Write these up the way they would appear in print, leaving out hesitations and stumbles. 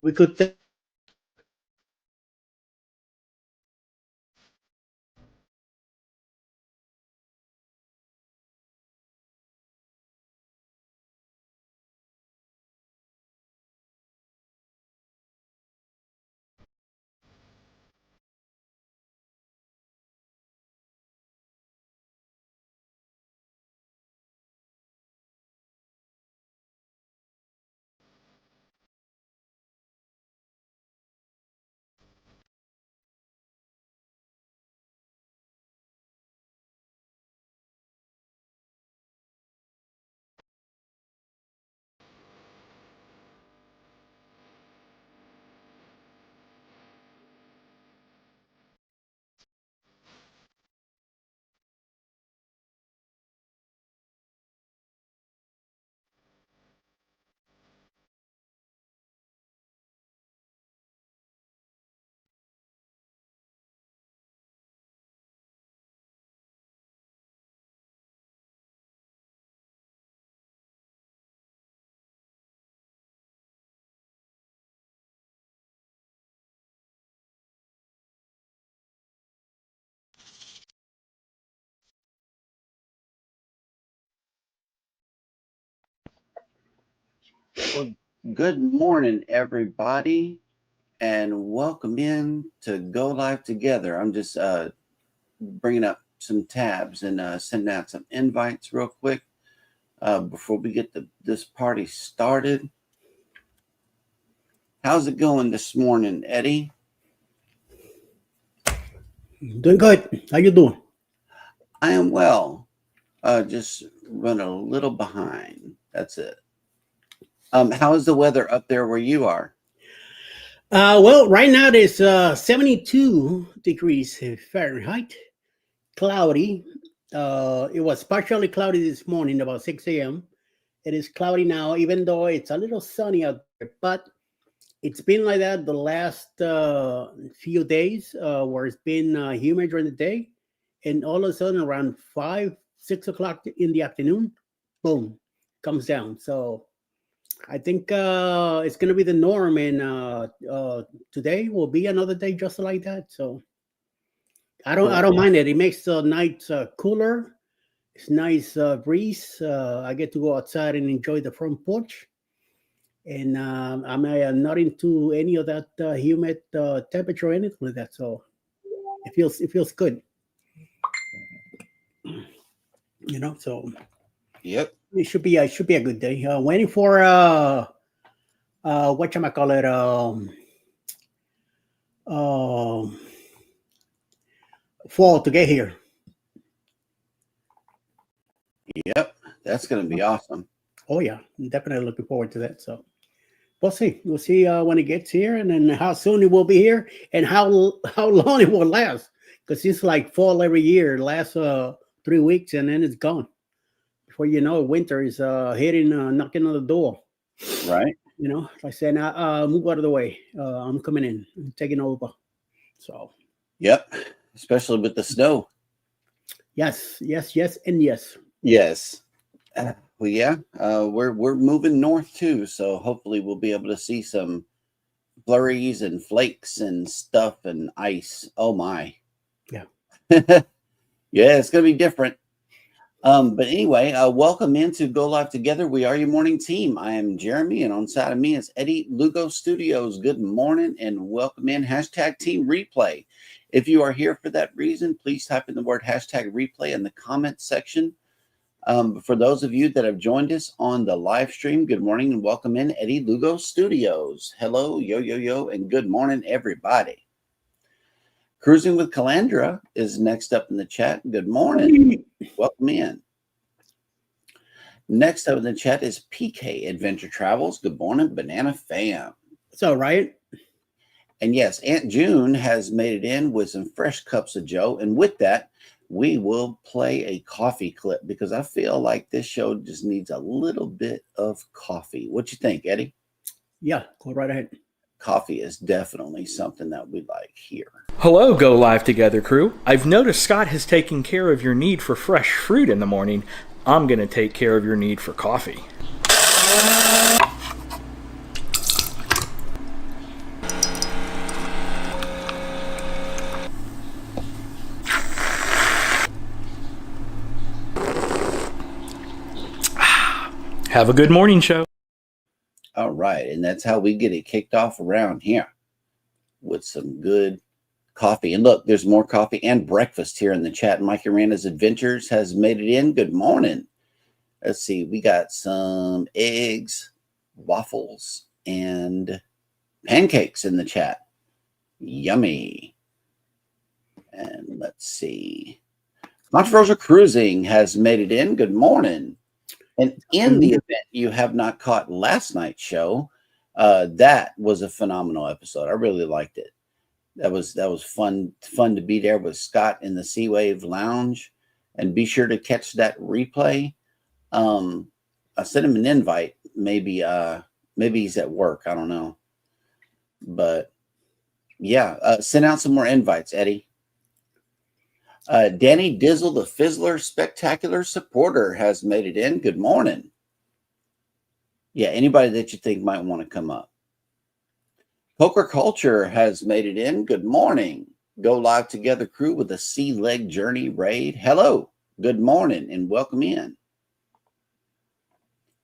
We could Well, good morning, everybody, and welcome in to Go Live Together. I'm just bringing up some tabs and sending out some invites real quick before we get this party started. How's it going this morning, Eddie? doing good. How you doing? I am well. Just run a little behind. That's it. How is the weather up there where you are? Well, right now it's 72 degrees Fahrenheit, cloudy. It was partially cloudy this morning about 6 a.m. It is cloudy now, even though it's a little sunny out there. But it's been like that the last few days, where it's been humid during the day, and all of a sudden around 5, 6 o'clock in the afternoon, boom, comes down. So I think it's going to be the norm, and today will be another day just like that. So I don't mind it. It makes the nights cooler. It's nice breeze. I get to go outside and enjoy the front porch, and I'm not into any of that humid temperature or anything like that. So it feels good, So Yep. it should be a good day. Waiting for what you call it um fall to get here. Yep. That's going to be awesome. Oh yeah, I'm definitely looking forward to that. So we'll see. We'll see when it gets here, and then how soon it will be here, and how long it will last. Because it's like fall every year. It lasts 3 weeks, and then it's gone. Before you know it, winter is hitting, knocking on the door. Right. Like I said, now move out of the way. I'm coming in. I'm taking over. So Yep. Especially with the snow. yes, yes, yes, and yes. Yes. Well, yeah, we're moving north too, so hopefully we'll be able to see some flurries and flakes and stuff and ice. Oh my. Yeah. Yeah, it's gonna be different. But anyway, welcome into Go Live Together. We are your morning team. I am Jeremy, and on side of me is Eddie, Lugo Studios. Good morning and welcome in. Hashtag Team Replay. If you are here for that reason, please type in the word hashtag replay in the comments section. For those of you that have joined us on the live stream, good morning and welcome in Eddie Lugo Studios. Hello, yo, yo, yo, and good morning, everybody. Cruising with Calandra is next up in the chat. Good morning. Welcome in. Next up in the chat is PK Adventure Travels. Good morning, Banana Fam. It's all right. And yes, Aunt June has made it in with some fresh cups of Joe. And with that, we will play a coffee clip because I feel like this show just needs a little bit of coffee. What you think, Eddie? Yeah, go right ahead. Coffee is definitely something that we like here. Hello, Go Live Together crew. I've noticed Scott has taken care of your need for fresh fruit in the morning. I'm going to take care of your need for coffee. Have a good morning show. All right. And that's how we get it kicked off around here with some good coffee. And look, there's more coffee and breakfast here in the chat. Mikey Randa's Adventures has made it in. Good morning. Let's see. We got some eggs, waffles, and pancakes in the chat. Yummy. And let's see. Controversial Cruising has made it in. Good morning. And in the event you have not caught last night's show, that was a phenomenal episode. I really liked it. That was fun to be there with Scott in the Sea Wave Lounge, and be sure to catch that replay. I sent him an invite. Maybe he's at work. I don't know, but yeah, send out some more invites, Eddie. Danny Dizzle, the Fizzler Spectacular Supporter, has made it in. Good morning. Yeah, anybody that you think might want to come up. Poker Culture has made it in. Good morning. Go Live Together crew with a Sea Leg Journey raid. Hello. Good morning and welcome in.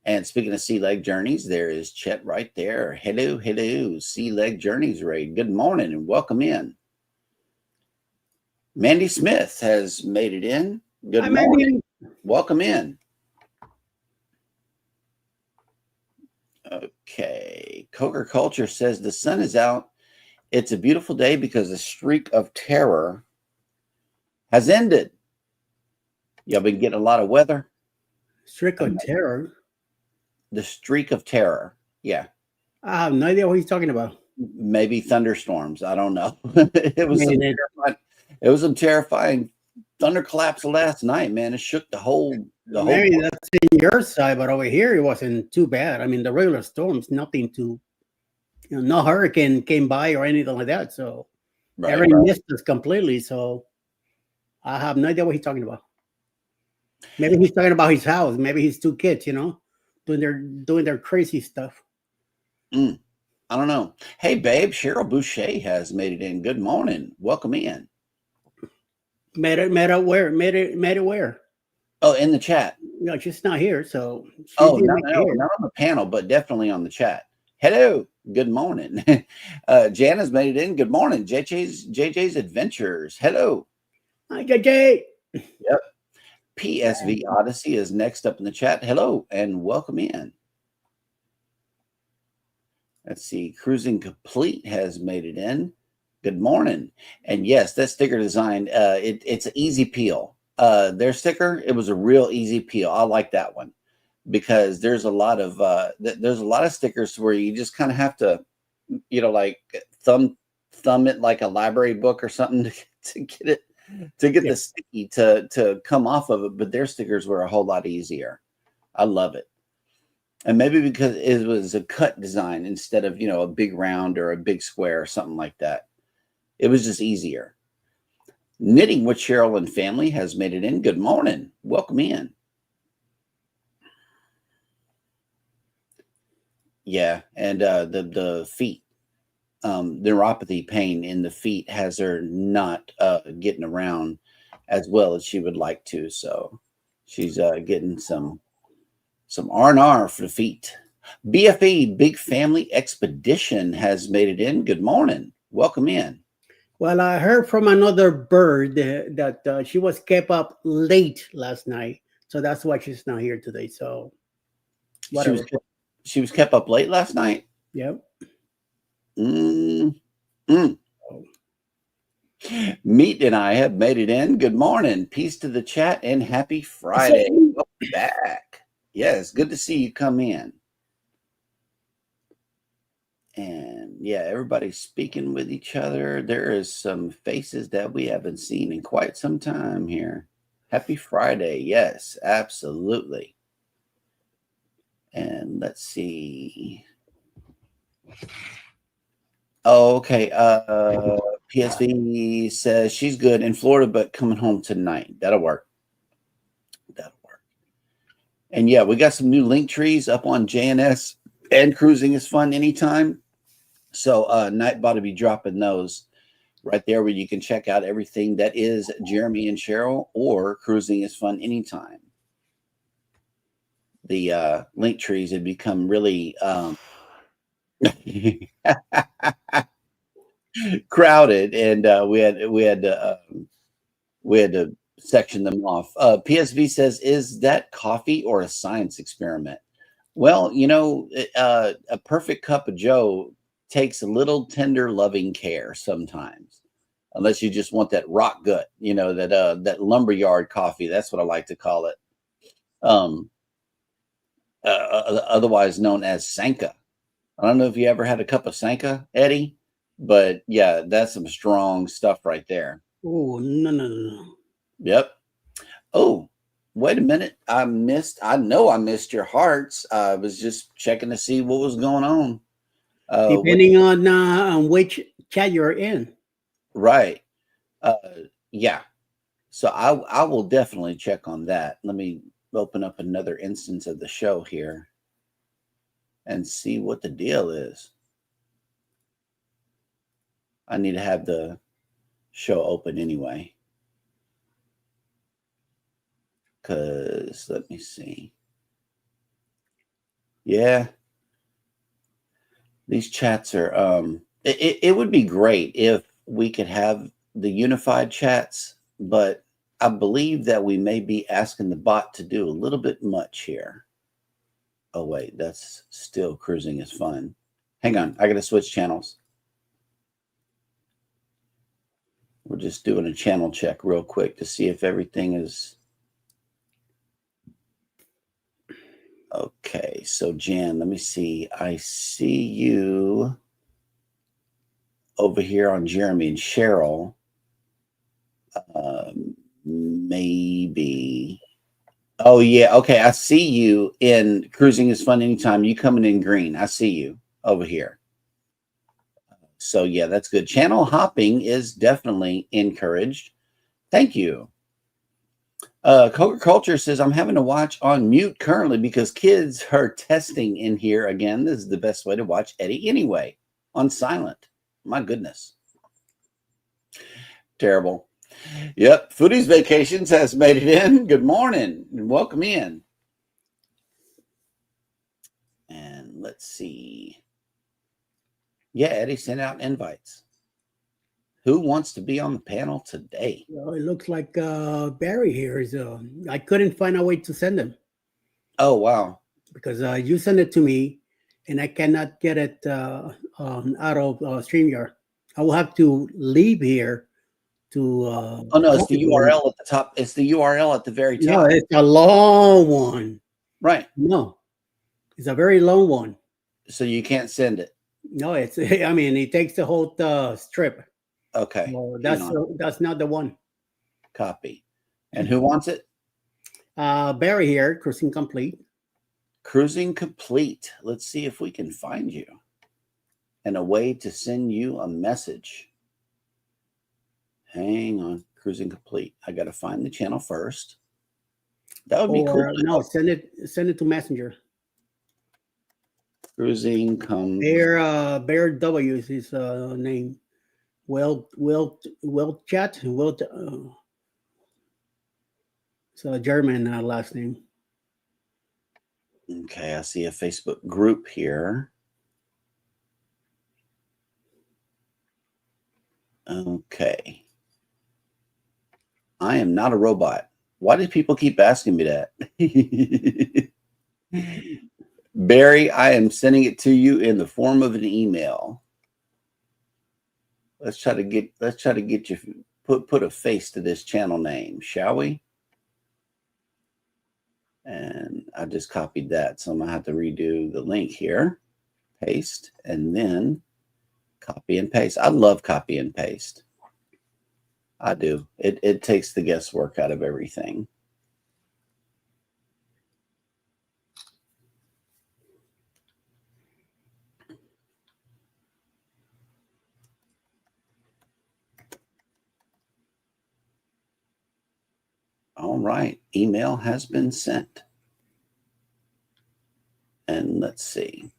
And speaking of Sea Leg Journeys, there is Chet right there. Hello, hello. Sea Leg Journeys raid. Good morning and welcome in. Mandy Smith has made it in. Good morning. Welcome in. Okay. Coker Culture says the sun is out. It's a beautiful day because the streak of terror has ended. Y'all been getting a lot of weather? Streak of terror? The streak of terror. Yeah. I have no idea what he's talking about. Maybe thunderstorms. I don't know. It was some terrifying thunderclaps last night, man. It shook the whole. Maybe that's in your side, but over here it wasn't too bad. I mean, the regular storms, nothing to, no hurricane came by or anything like that. So everything missed us completely. So I have no idea what he's talking about. Maybe he's talking about his house. Maybe his two kids, doing their crazy stuff. I don't know. Hey, babe, Cheryl Boucher has made it in. Good morning. Welcome in. Made it where? Oh, in the chat. No, she's not here. So not on the panel, but definitely on the chat. Hello. Good morning. Jana's made it in. Good morning. JJ's Adventures. Hello. Hi, JJ. Yep. PSV Odyssey is next up in the chat. Hello and welcome in. Let's see. Cruising Complete has made it in. Good morning. And yes, that sticker design, it's an easy peel. Their sticker, it was a real easy peel. I like that one because there's a lot of stickers where you just kind of have to, like thumb it like a library book or something to get the sticky to come off of it. But their stickers were a whole lot easier. I love it. And maybe because it was a cut design instead of, a big round or a big square or something like that. It was just easier. Knitting with Cheryl and Family has made it in. Good morning. Welcome in. Yeah, and the feet, neuropathy pain in the feet has her not getting around as well as she would like to. So she's getting some R&R for the feet. BFE, Big Family Expedition, has made it in. Good morning. Welcome in. Well, I heard from another bird that she was kept up late last night. So that's why she's not here today. So whatever. She was kept up late last night? Yep. Meat and I have made it in. Good morning. Peace to the chat and happy Friday. Welcome back. Yes, good to see you come in. And yeah, everybody's speaking with each other. There is some faces that we haven't seen in quite some time here. Happy Friday. Yes, absolutely. And let's see. Oh, okay. PSV says she's good in Florida, but coming home tonight. That'll work. And yeah, we got some new link trees up on JNS and Cruising is Fun Anytime. So Nightbot will be dropping those right there where you can check out everything that is Jeremy and Cheryl or Cruising is Fun Anytime. the link trees had become really crowded, and we had to section them off. PSV says, "Is that coffee or a science experiment?" Well, a perfect cup of Joe takes a little tender, loving care sometimes. Unless you just want that rock gut, that lumberyard coffee. That's what I like to call it. Otherwise known as Sanka. I don't know if you ever had a cup of Sanka, Eddie, but yeah, that's some strong stuff right there. Oh, no. Yep. Oh, wait a minute. I know I missed your hearts. I was just checking to see what was going on. Depending on which chat you're in. Right. Yeah. So I will definitely check on that. Let me open up another instance of the show here and see what the deal is. I need to have the show open anyway. Because let me see. Yeah. These chats are it would be great if we could have the unified chats, but I believe that we may be asking the bot to do a little bit much here. Oh wait, that's still cruising is fun. Hang on, I gotta switch channels. We're just doing a channel check real quick to see if everything is okay. So Jan, let me see. I see you over here on Jeremy and Sheryl. Maybe. Oh yeah, okay. I see you in Cruising is Fun Anytime. You coming in green. I see you over here. So yeah, that's good. Channel hopping is definitely encouraged. Thank you. Coca Culture says, I'm having to watch on mute currently because kids are testing in here again. This is the best way to watch Eddie anyway, on silent. My goodness. Terrible. Yep. Foodies Vacations has made it in. Good morning and welcome in. And let's see. Yeah, Eddie sent out invites. Who wants to be on the panel today? Well, it looks like Barry here is. I couldn't find a way to send him. Oh, wow. Because you sent it to me, and I cannot get it out of StreamYard. I will have to leave here to. Oh no, it's the URL at the top. It's the URL at the very top. No, it's a long one. Right. No, it's a very long one. So you can't send it. No, it's. I mean, it takes the whole strip. Okay. So that's not the one. Copy. And who wants it? Barry here, Cruising Complete. Cruising Complete. Let's see if we can find you. And a way to send you a message. Hang on. Cruising Complete. I got to find the channel first. That would be cool. No, send it to Messenger. Cruising Complete. Bear W is his name. Well, chat. It's a German last name. Okay, I see a Facebook group here. Okay. I am not a robot. Why do people keep asking me that? Barry, I am sending it to you in the form of an email. Let's try to get you put a face to this channel name, shall we? And I just copied that, so I'm gonna have to redo the link here. Paste and then copy and paste. I love copy and paste. I do. It takes the guesswork out of everything. All right, email has been sent. And let's see.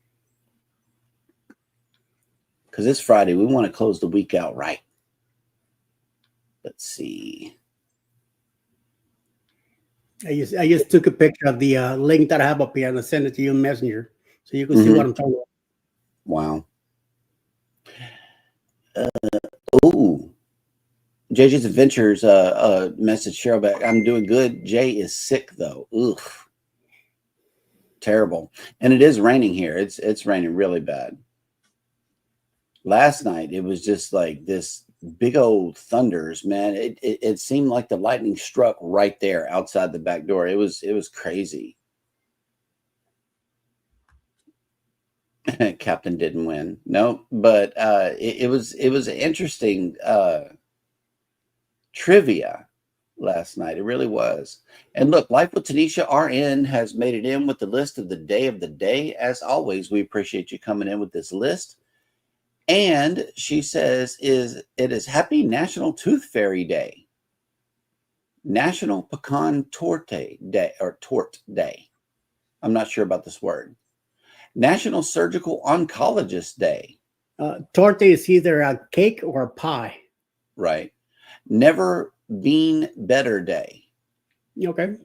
Because it's Friday, we want to close the week out right. Let's see. I just took a picture of the link that I have up here and I sent it to you in Messenger, so you can see Hmm. what I'm talking about. Wow. Ooh. JJ's Adventures message Cheryl back. I'm doing good. Jay is sick though. Ugh. Terrible. And it is raining here. It's raining really bad. Last night it was just like this big old thunders, man. It seemed like the lightning struck right there outside the back door. It was crazy. Captain didn't win. No, but it was interesting trivia last night. It really was. And look, Life with Tanisha RN has made it in with the list of the day. As always, we appreciate you coming in with this list. And she says it is Happy National Tooth Fairy Day, National Pecan Torte Day or Tort Day. I'm not sure about this word. National Surgical Oncologist Day. Torte is either a cake or a pie. Right. Never Been Better Day. Okay.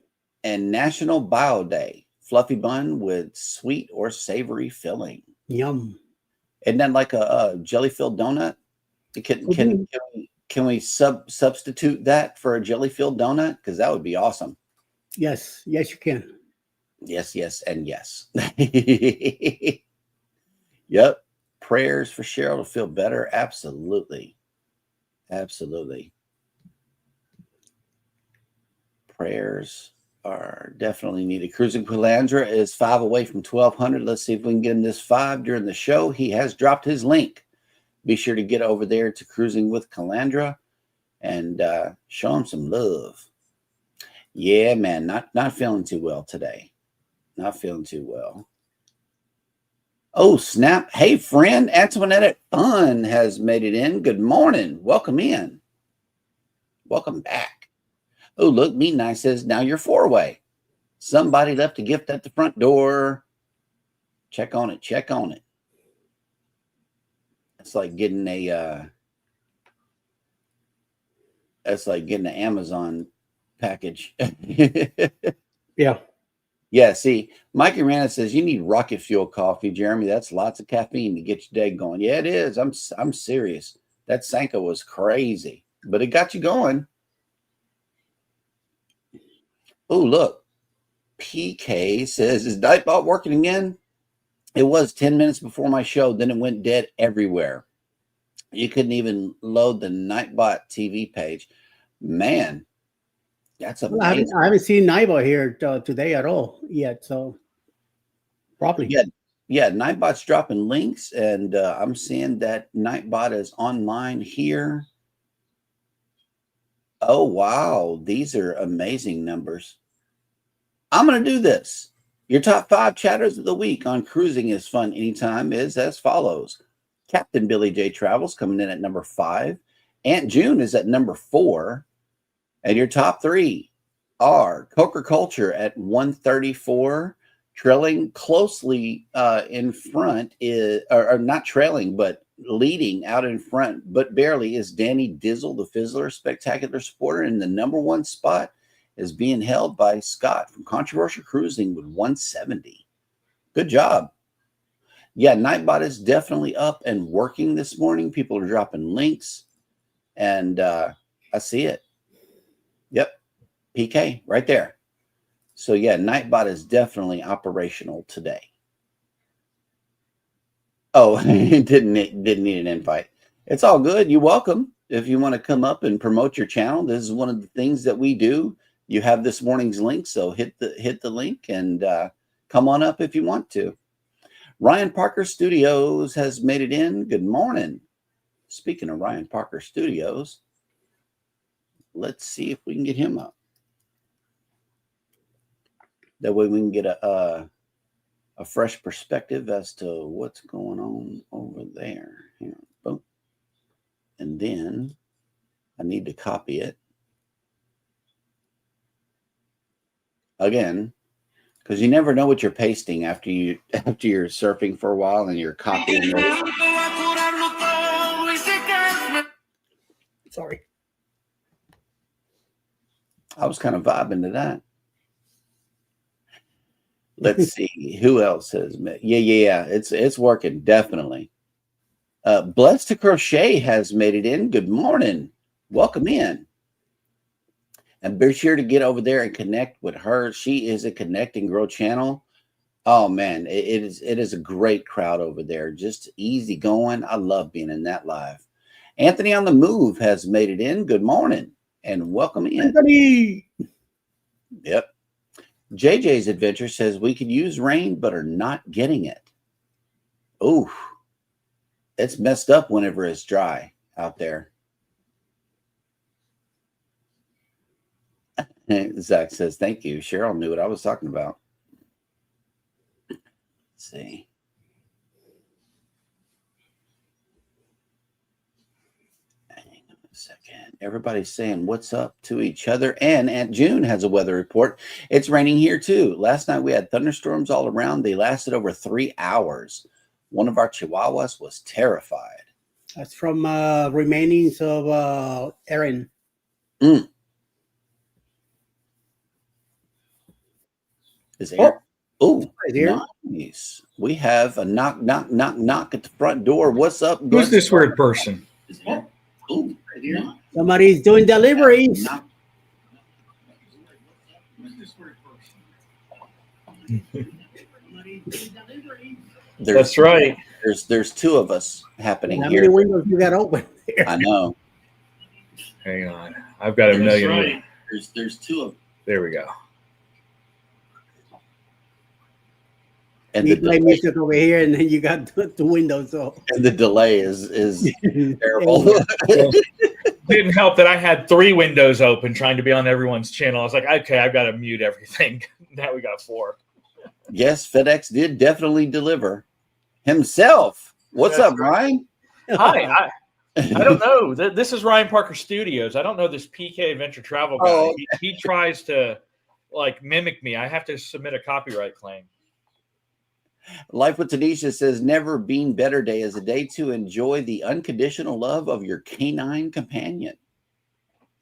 And National Bio Day. Fluffy bun with sweet or savory filling. Yum. Isn't that like a jelly-filled donut? Can we substitute that for a jelly-filled donut? Because that would be awesome. Yes, you can. Yes, yes, and yes. Yep. Prayers for Cheryl to feel better. Absolutely. Absolutely. Prayers are definitely needed. Cruising Calandra is 5 away from 1200. Let's see if we can get him this 5 during the show. He has dropped his link. Be sure to get over there to Cruising with Calandra and show him some love. Yeah, man, not feeling too well today. Not feeling too well. Oh, snap. Hey, friend, Antoinette Fun has made it in. Good morning. Welcome in. Welcome back. Oh, look, Meat Nice says, now you're 4-way. Somebody left a gift at the front door. Check on it. Check on it. It's like getting an Amazon package. Yeah. Yeah, see, Mikey Rana says you need rocket fuel coffee, Jeremy. That's lots of caffeine to get your day going. Yeah, it is. I'm serious. That Sanka was crazy, but it got you going. Oh, look. PK says, is Nightbot working again? It was 10 minutes before my show. Then it went dead everywhere. You couldn't even load the Nightbot TV page. Man, that's Well, amazing. I haven't seen Naiva here today at all yet, so probably. Yeah, Nightbot's dropping links, and I'm seeing that Nightbot is online here. Oh, wow. These are amazing numbers. I'm going to do this. Your top 5 chatters of the week on Cruising is Fun Anytime is as follows. Captain Billy J Travels coming in at number 5. Aunt June is at number 4. And your top 3 are Coker Culture at 134. Trailing closely in front is, or not trailing, but leading out in front, but barely, is Danny Dizzle, the Fizzler, spectacular supporter. And the number 1 spot is being held by Scott from Controversial Cruising with 170. Good job. Yeah, Nightbot is definitely up and working this morning. People are dropping links, and I see it. Yep, PK right there. So yeah, Nightbot is definitely operational today. Oh, didn't need an invite. It's all good. You're welcome. If you want to come up and promote your channel, this is one of the things that we do. You have this morning's link, so hit the link and come on up if you want to. Ryan Parker Studios has made it in. Good morning. Speaking of Ryan Parker Studios, let's see if we can get him up. That way we can get a fresh perspective as to what's going on over there. Here, boom. And then I need to copy it again, because you never know what you're pasting after you're surfing for a while and you're copying it. Sorry. I was kind of vibing to that. Let's see who else has met. Yeah. It's working definitely. Blessed to Crochet has made it in. Good morning. Welcome in. And be sure to get over there and connect with her. She is a Connect and Grow channel. Oh man, it is a great crowd over there. Just easy going. I love being in that live. Anthony on the Move has made it in. Good morning and welcome in. Anthony. Yep. JJ's Adventure says we could use rain but are not getting it. Oh, it's messed up whenever it's dry out there. Zach says, thank you. Cheryl knew what I was talking about. Let's see. Hang on a second. Everybody's saying what's up to each other. And Aunt June has a weather report. It's raining here too. Last night we had thunderstorms all around. They lasted over 3 hours. One of our chihuahuas was terrified. That's from remainings of Aaron. Is Aaron? Oh, right, nice. We have a knock at the front door. What's up? Who's this weird person? Oh, Somebody's doing deliveries. That's right. There's two of us happening How here. many windows you got open there? I know. Hang on. I've got a million. Right. There's two of them. There we go. And you play music over here, and then you got the windows open. And the delay is terrible. Didn't help that I had 3 windows open trying to be on everyone's channel. I was like, okay, I've got to mute everything. Now we got 4. Yes, FedEx did definitely deliver himself. What's up, Ryan? Hi. I don't know. This is Ryan Parker Studios. I don't know this PK Adventure Travel guy. Oh. He tries to mimic me. I have to submit a copyright claim. Life with Tanisha says, never been better day is a day to enjoy the unconditional love of your canine companion.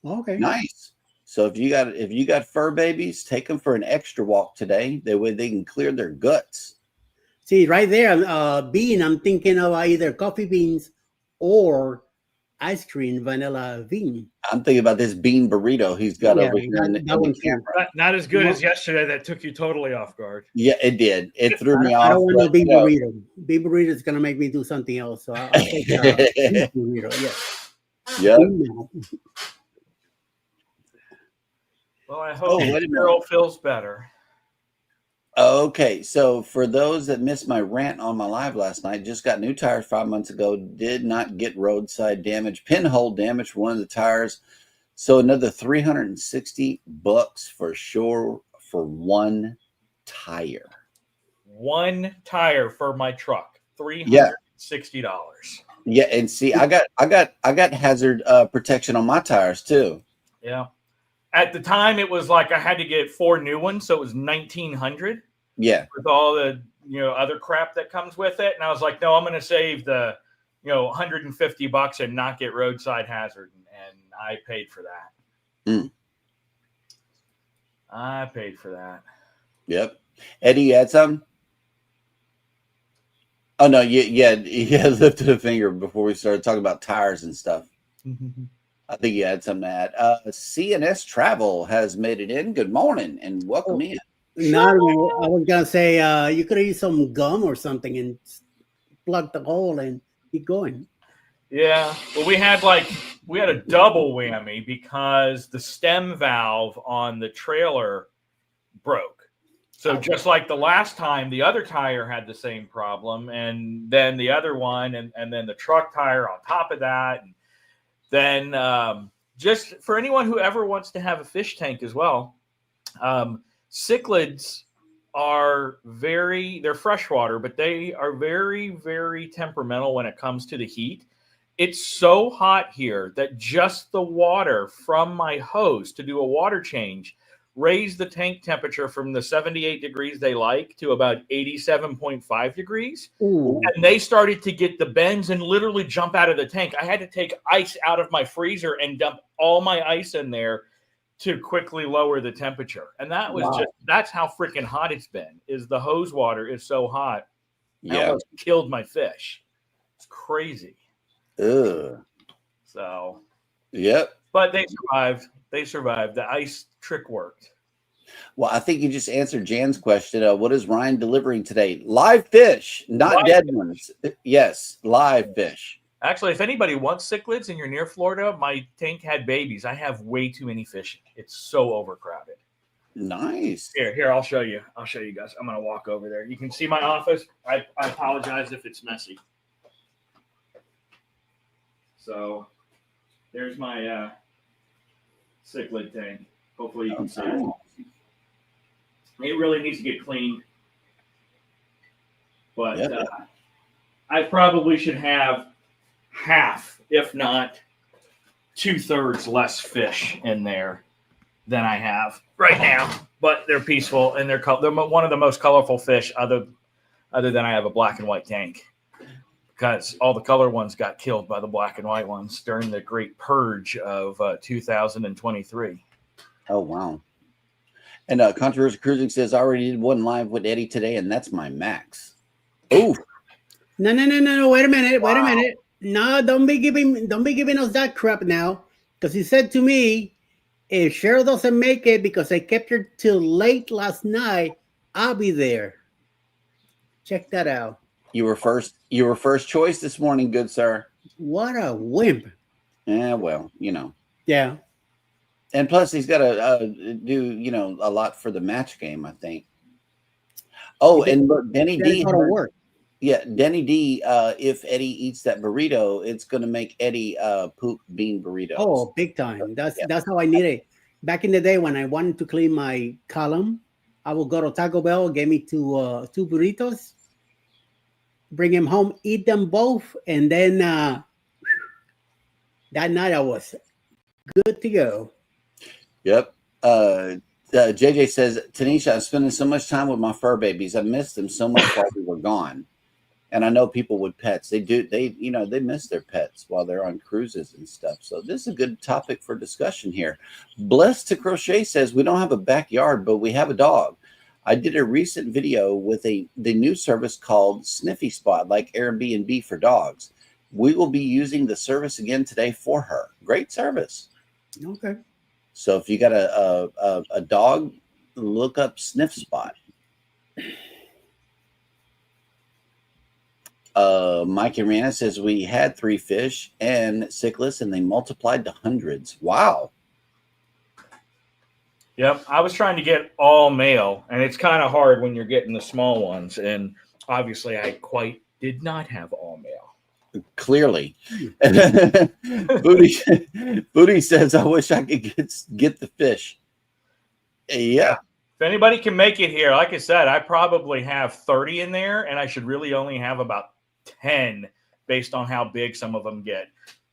Okay. Nice. So if you got fur babies, take them for an extra walk today. That way they can clear their guts. See, right there, bean, I'm thinking of either coffee beans or ice cream vanilla bean. I'm thinking about this bean burrito he's got over here in the camera. Not as good as yesterday. That took you totally off guard. Yeah, it did. It threw me off. I don't want no bean burrito. Bean burrito is going to make me do something else. So I'll take bean burrito, yes. Yeah. Well, I hope Cheryl feels better. Okay, so for those that missed my rant on my live last night, just got new tires 5 months ago, did not get roadside damage, pinhole damage for one of the tires. So another $360 for sure for one tire. One tire for my truck, $360. Yeah, and see, I got hazard protection on my tires too. Yeah. At the time, it was like I had to get 4 new ones, so it was $1,900. Yeah, with all the other crap that comes with it, and I was like, no, I'm going to save the $150 and not get roadside hazard, and I paid for that. I paid for that. Yep. Eddie, you had something? Oh no, yeah, lifted a finger before we started talking about tires and stuff. I think you had something to add. CNS Travel has made it in. Good morning and welcome in. No, I was going to say you could use some gum or something and plug the hole and keep going. Yeah. Well, we had a double whammy because the stem valve on the trailer broke. So just like the last time, the other tire had the same problem, and then the other one, and then the truck tire on top of that. And then just for anyone who ever wants to have a fish tank as well, cichlids they're freshwater, but they are very, very temperamental when it comes to the heat. It's so hot here that just the water from my hose to do a water change raised the tank temperature from the 78 degrees they like to about 87.5 degrees. Ooh. And they started to get the bends and literally jump out of the tank. I had to take ice out of my freezer and dump all my ice in there to quickly lower the temperature. And that was that's how freaking hot it's been. Is the hose water is so hot. It almost killed my fish. It's crazy. Ugh. So, yep. But they survived. They survived. The ice trick worked. Well, I think you just answered Jan's question. What is Ryan delivering today? Live fish, not dead ones. Yes, live fish. Actually, if anybody wants cichlids and you're near Florida, my tank had babies. I have way too many fish. It's so overcrowded. Nice. Here, I'll show you. I'll show you guys. I'm going to walk over there. You can see my office. I apologize if it's messy. So there's my cichlid tank. Hopefully you can see it. It really needs to get cleaned. But I probably should have half, if not 2/3 less fish in there than I have right now. But they're peaceful and they're one of the most colorful fish other than I have a black and white tank. Because all the color ones got killed by the black and white ones during the great purge of 2023. Oh, wow. And Controversial Cruising says, I already did one live with Eddie today, and that's my max. Oh. No. Wait a minute. No, don't be giving us that crap now. Because he said to me, if Cheryl doesn't make it because I kept her till late last night, I'll be there. Check that out. You were first choice this morning, good sir. What a wimp. Yeah, well, you know. Yeah. And plus, he's got to do, a lot for the match game, I think. Oh, and look, Denny D. Work. Yeah, Denny D. If Eddie eats that burrito, it's going to make Eddie poop bean burritos. Oh, big time. That's how I need it. Back in the day when I wanted to clean my column, I would go to Taco Bell, get me two burritos, bring them home, eat them both, and then that night I was good to go. Yep. JJ says, Tanisha, I'm spending so much time with my fur babies. I missed them so much while we were gone. And I know people with pets, they miss their pets while they're on cruises and stuff. So this is a good topic for discussion here. Blessed to Crochet says, we don't have a backyard, but we have a dog. I did a recent video with the new service called Sniffy Spot, like Airbnb for dogs. We will be using the service again today for her. Great service. Okay. So if you got a dog, look up Sniff Spot. Mike and Rihanna says we had 3 fish and cichlids and they multiplied to hundreds. Wow. Yep. I was trying to get all male, and it's kind of hard when you're getting the small ones. And obviously I quite did not have all male. Clearly. Booty says, I wish I could get the fish. Yeah. If anybody can make it here, like I said, I probably have 30 in there, and I should really only have about 10 based on how big some of them get.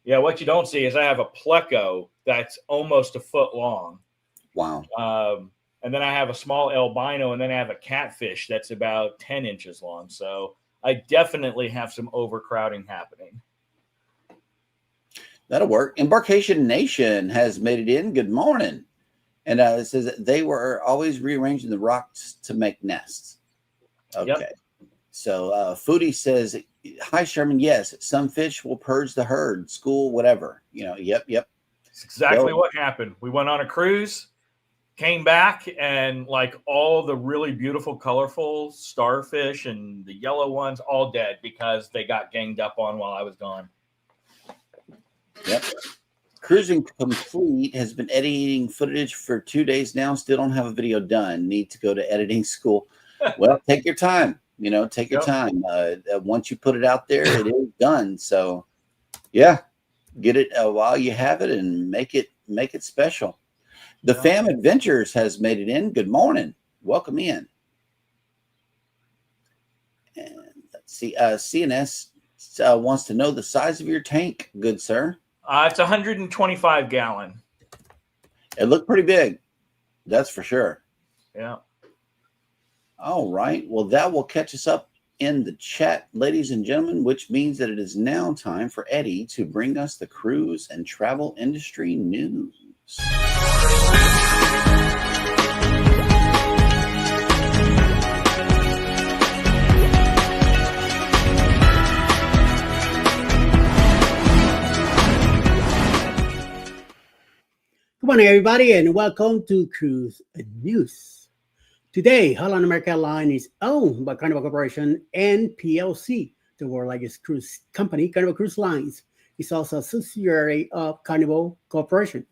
Yeah, what you don't see is I have a pleco that's almost a foot long. Wow. And then I have a small albino, and then I have a catfish that's about 10 inches long. So I definitely have some overcrowding happening. That'll work. Embarkation Nation has made it in. Good morning. And it says that they were always rearranging the rocks to make nests. Okay. Yep. So Foodie says, hi, Sherman. Yes, some fish will purge the herd, school, whatever. Yep. It's exactly what happened. We went on a cruise, came back, and like all the really beautiful, colorful starfish and the yellow ones, all dead because they got ganged up on while I was gone. Yep. Cruising Complete has been editing footage for 2 days now. Still don't have a video done. Need to go to editing school. Well, take your time. Take your time. Once you put it out there, it is done. So, yeah, get it while you have it and make it special. The Fam Adventures has made it in. Good morning. Welcome in. And let's see. CNS wants to know the size of your tank. Good sir. It's 125 gallon. It looked pretty big. That's for sure. Yeah. All right. Well, that will catch us up in the chat, ladies and gentlemen, which means that it is now time for Eddie to bring us the cruise and travel industry news. Good morning, everybody, and welcome to Cruise News. Today, Holland America Line is owned by Carnival Corporation and PLC, the world's largest cruise company. Carnival Cruise Lines is also a subsidiary of Carnival Corporation.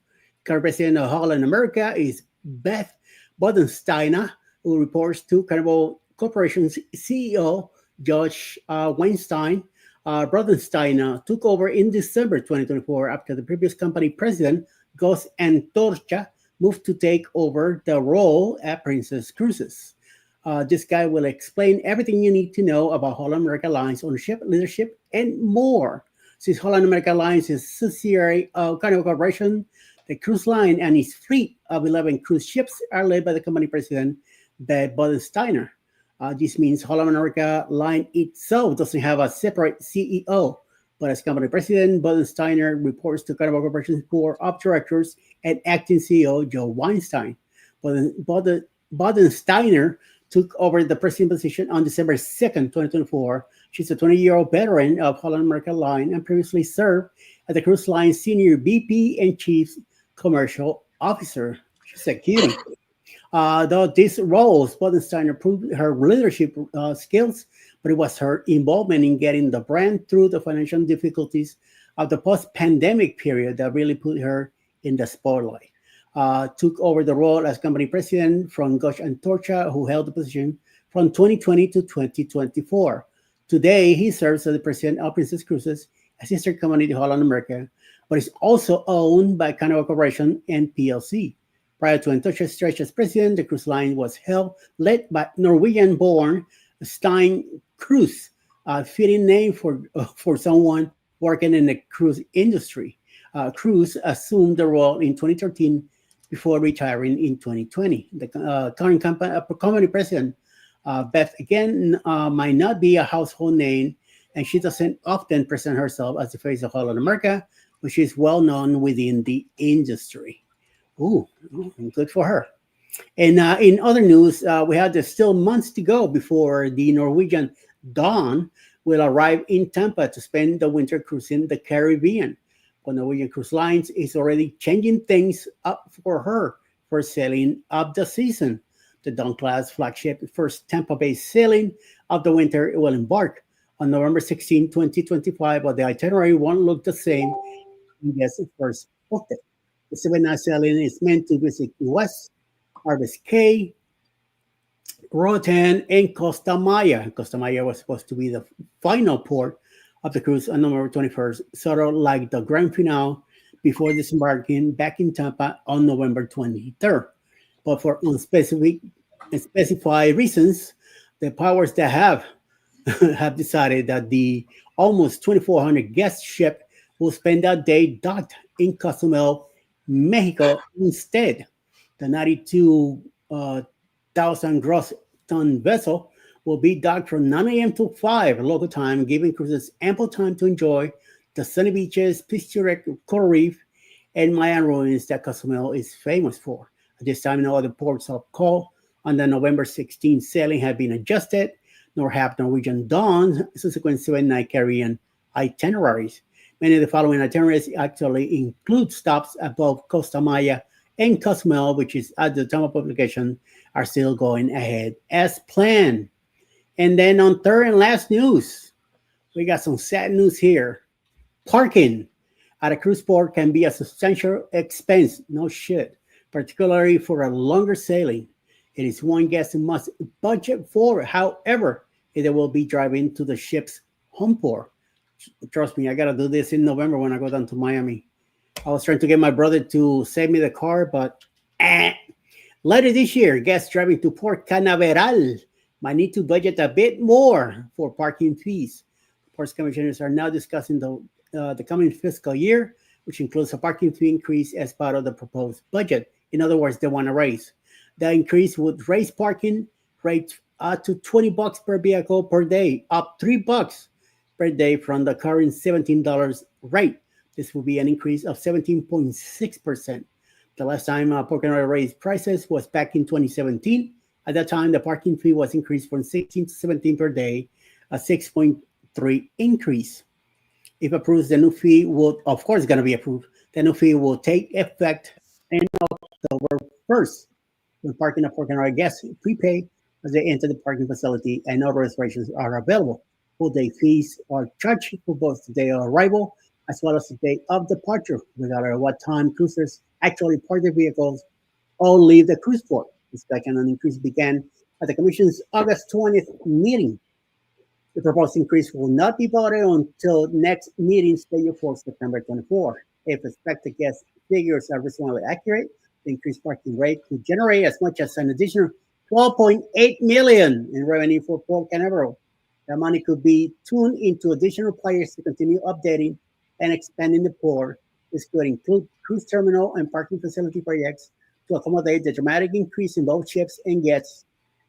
Current president of Holland America is Beth Bodensteiner, who reports to Carnival Corporation's CEO, Josh Weinstein. Bodensteiner took over in December 2024 after the previous company president, Gus Antorcha, moved to take over the role at Princess Cruises. This guy will explain everything you need to know about Holland America Lines ownership, leadership, and more. Since Holland America Lines is a subsidiary of Carnival Corporation, the cruise line and its fleet of 11 cruise ships are led by the company president, Beth Bodensteiner. This means Holland America Line itself doesn't have a separate CEO, but as company president, Bodensteiner reports to Carnival Corporation's board of directors and acting CEO, Joe Weinstein. Bodensteiner took over the president position on December 2nd, 2024. She's a 20-year-old veteran of Holland America Line and previously served as the cruise line senior VP and chief commercial officer. She's a cutie. Though these roles, Bodensteiner proved her leadership skills, but it was her involvement in getting the brand through the financial difficulties of the post-pandemic period that really put her in the spotlight. Took over the role as company president from Gus Antorcha, who held the position from 2020 to 2024. Today, he serves as the president of Princess Cruises, a sister company to Holland America, but is also owned by Carnival Corporation and PLC. Prior to Antorcha's stretch as president, the cruise line was led by Norwegian-born Stein Cruise, a fitting name for someone working in the cruise industry. Cruise assumed the role in 2013 before retiring in 2020. The current company president, Beth, again, might not be a household name, and she doesn't often present herself as the face of Holland America, but she's well known within the industry. Ooh, good for her. And in other news, we have still months to go before the Norwegian Dawn will arrive in Tampa to spend the winter cruising the Caribbean. But Norwegian Cruise Lines is already changing things up for her for sailing of the season. The Dawn-class flagship first Tampa-based sailing of the winter will embark on November 16, 2025, but the itinerary won't look the same as it first booked it. The 7-night sailing is meant to visit Key West, Harvest Caye, Roatan, and Costa Maya. Costa Maya was supposed to be the final port of the cruise on November 21st, sort of like the grand finale before disembarking back in Tampa on November 23rd. But for unspecified reasons, the powers that have decided that the almost 2,400 guest ship will spend that day docked in Cozumel, Mexico instead. The 92,000 gross ton vessel will be docked from 9 a.m. to 5 local time, giving cruisers ample time to enjoy the sunny beaches, picturesque coral reef, and Mayan ruins that Cozumel is famous for. At this time, no other ports of call on the November 16 sailing have been adjusted, nor have Norwegian Dawn's subsequent 7-night Caribbean itineraries. Many of the following itineraries actually include stops at both Costa Maya and Cozumel, which is at the time of publication, are still going ahead as planned. And then on third and last news, we got some sad news here. Parking at a cruise port can be a substantial expense, no shit, particularly for a longer sailing. It is one guest must budget for. However, they will be driving to the ship's home port. Trust me, I got to do this in November when I go down to Miami. I was trying to get my brother to save me the car, but later this year, guests driving to Port Canaveral might need to budget a bit more for parking fees. Ports commissioners are now discussing the coming fiscal year, which includes a parking fee increase as part of the proposed budget. In other words, they want to raise. The increase would raise parking rates to $20 per vehicle per day, up $3 per day from the current $17 rate. This will be an increase of 17.6%. The last time Port Canaveral raised prices was back in 2017. At that time, the parking fee was increased from 16 to 17 per day, a 6.3 increase. If approved, the new fee will, of course, going to be approved. The new fee will take effect in October 1st. When parking at Port Canaveral guests prepay as they enter the parking facility, and no reservations are available. Full day fees are charged for both the day of arrival as well as the day of departure, regardless of what time cruisers actually park their vehicles or leave the cruise port. The second increase began at the Commission's August 20th meeting. The proposed increase will not be voted until next meeting scheduled for September 24. If expected guest figures are reasonably accurate, the increased parking rate could generate as much as an additional $12.8 million in revenue for Port Canaveral. That money could be tuned into additional players to continue updating and expanding the port. This could include cruise terminal and parking facility projects to accommodate the dramatic increase in both ships and guests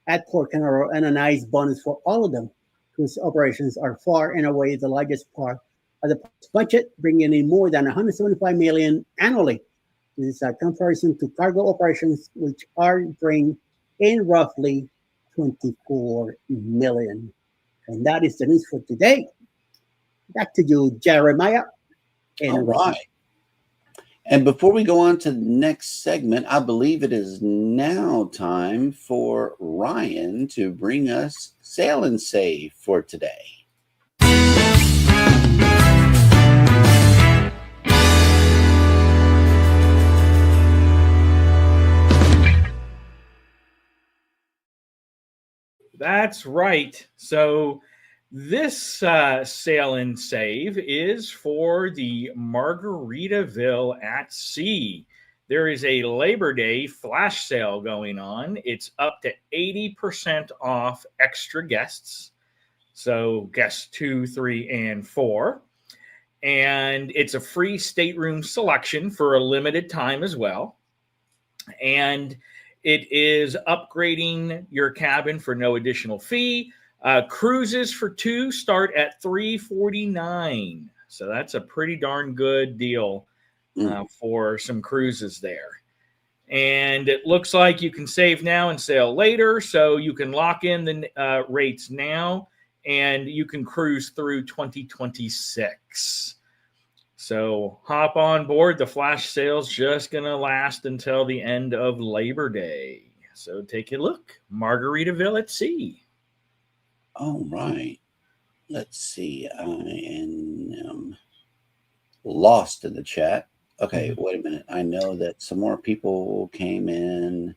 at Port Canaveral, and a nice bonus for all of them. Cruise operations are far and away the largest part of the budget, bringing in more than $175 million annually. This is a comparison to cargo operations, which are bring in roughly $24 million. And that is the news for today. Back to you, Jeremiah. All right. And before we go on to the next segment, I believe it is now time for Ryan to bring us Sail and Save for today. That's right. So this Sail and Save is for the Margaritaville at Sea. There is a Labor Day flash sale going on. It's up to 80% off extra guests. So guests 2, 3, and 4. And it's a free stateroom selection for a limited time as well. And it is upgrading your cabin for no additional fee. Cruises for 2 start at $349. So that's a pretty darn good deal for some cruises there. And it looks like you can save now and sail later. So you can lock in the rates now, and you can cruise through 2026. So hop on board. The flash sale's just going to last until the end of Labor Day. So take a look. Margaritaville at Sea. All right. Let's see. I am lost in the chat. Okay, wait a minute. I know that some more people came in,